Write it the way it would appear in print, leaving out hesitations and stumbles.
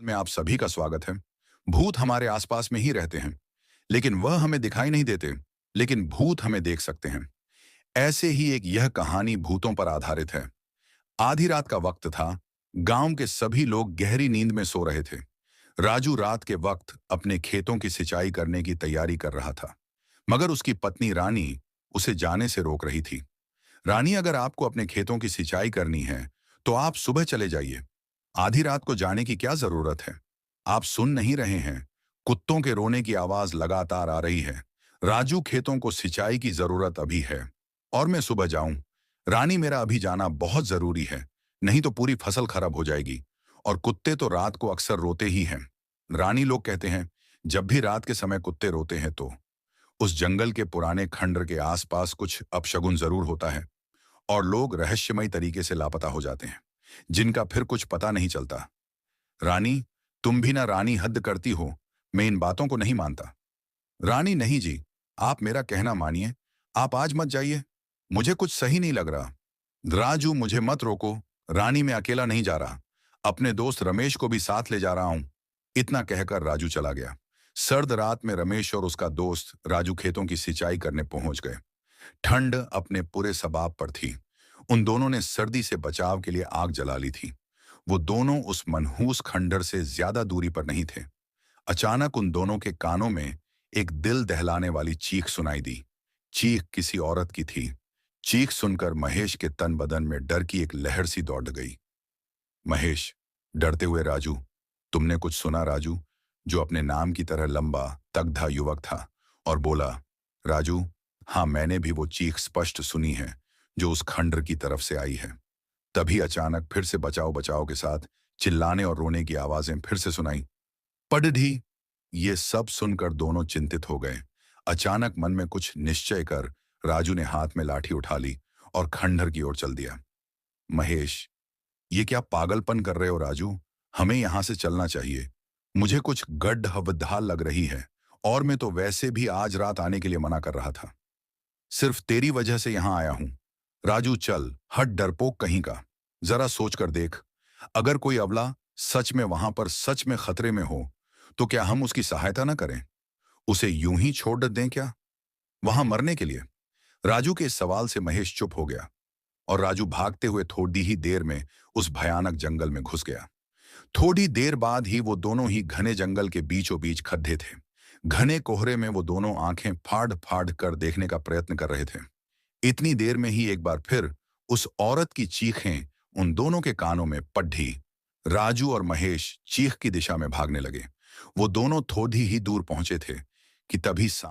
में आप सभी का स्वागत है। भूत हमारे आसपास में ही रहते हैं, लेकिन वह हमें दिखाई नहीं देते, लेकिन भूत हमें देख सकते हैं। ऐसे ही एक यह कहानी भूतों पर आधारित है। आधी रात का वक्त था। गांव के सभी लोग गहरी नींद में सो रहे थे। राजू रात के वक्त अपने खेतों की सिंचाई करने की तैयारी कर रहा था, मगर उसकी पत्नी रानी उसे जाने से रोक रही थी। रानी, अगर आपको अपने खेतों की सिंचाई करनी है, तो आप सुबह चले जाइए। आधी रात को जाने की क्या जरूरत है? आप सुन नहीं रहे हैं? कुत्तों के रोने की आवाज लगातार आ रही है। राजू, खेतों को सिंचाई की जरूरत अभी है और मैं सुबह जाऊं। रानी, मेरा अभी जाना बहुत जरूरी है, नहीं तो पूरी फसल खराब हो जाएगी। और कुत्ते तो रात को अक्सर रोते ही हैं। रानी, लोग कहते हैं जब भी रात के समय कुत्ते रोते हैं तो उस जंगल के पुराने खंडर के आसपास कुछ अपशगुन जरूर होता है और लोग रहस्यमय तरीके से लापता हो जाते हैं, जिनका फिर कुछ पता नहीं चलता। रानी, तुम भी ना रानी, हद करती हो। मैं इन बातों को नहीं मानता। रानी, नहीं जी, आप मेरा कहना मानिए। आप आज मत जाइए, मुझे कुछ सही नहीं लग रहा। राजू, मुझे मत रोको। रानी, मैं अकेला नहीं जा रहा, अपने दोस्त रमेश को भी साथ ले जा रहा हूं। इतना कहकर राजू चला गया। सर्द रात में रमेश और उसका दोस्त राजू खेतों की सिंचाई करने पहुंच गए। ठंड अपने पूरे सबाब पर थी। उन दोनों ने सर्दी से बचाव के लिए आग जला ली थी। वो दोनों उस मनहूस खंडर से ज्यादा दूरी पर नहीं थे। अचानक उन दोनों के कानों में एक दिल दहलाने वाली चीख सुनाई दी। चीख किसी औरत की थी। चीख सुनकर महेश के तन बदन में डर की एक लहर सी दौड़ गई। महेश, डरते हुए राजू, तुमने कुछ सुना? राजू, जो अपने नाम की तरह लंबा तगधा युवक था, और बोला। राजू, हाँ, मैंने भी वो चीख स्पष्ट सुनी है, जो उस खंडर की तरफ से आई है। तभी अचानक फिर से बचाओ बचाओ के साथ चिल्लाने और रोने की आवाजें फिर से सुनाई पड़धी। ये सब सुनकर दोनों चिंतित हो गए। अचानक मन में कुछ निश्चय कर राजू ने हाथ में लाठी उठा ली और खंडर की ओर चल दिया। महेश, ये क्या पागलपन कर रहे हो राजू? हमें यहां से चलना चाहिए। मुझे कुछ गड्ढ लग रही है, और मैं तो वैसे भी आज रात आने के लिए मना कर रहा था। सिर्फ तेरी वजह से यहां आया हूं। राजू, चल, हट डरपोक कहीं का। जरा सोच कर देख, अगर कोई अबला सच में वहां पर सच में खतरे में हो, तो क्या हम उसकी सहायता ना करें? उसे यूं ही छोड़ दें क्या, वहां मरने के लिए? राजू के इस सवाल से महेश चुप हो गया और राजू भागते हुए थोड़ी ही देर में उस भयानक जंगल में घुस गया। थोड़ी देर बाद ही वो दोनों ही घने जंगल के बीचों बीच खड्डे थे। घने कोहरे में वो दोनों आंखें फाड़ फाड़ कर देखने का प्रयत्न कर रहे थे। इतनी देर में ही एक बार फिर उस औरत की चीखें उन दोनों के कानों में पड़ी। राजू और महेश चीख की दिशा में भागने लगे। वो दोनों थोड़ी ही दूर पहुंचे थे कि तभी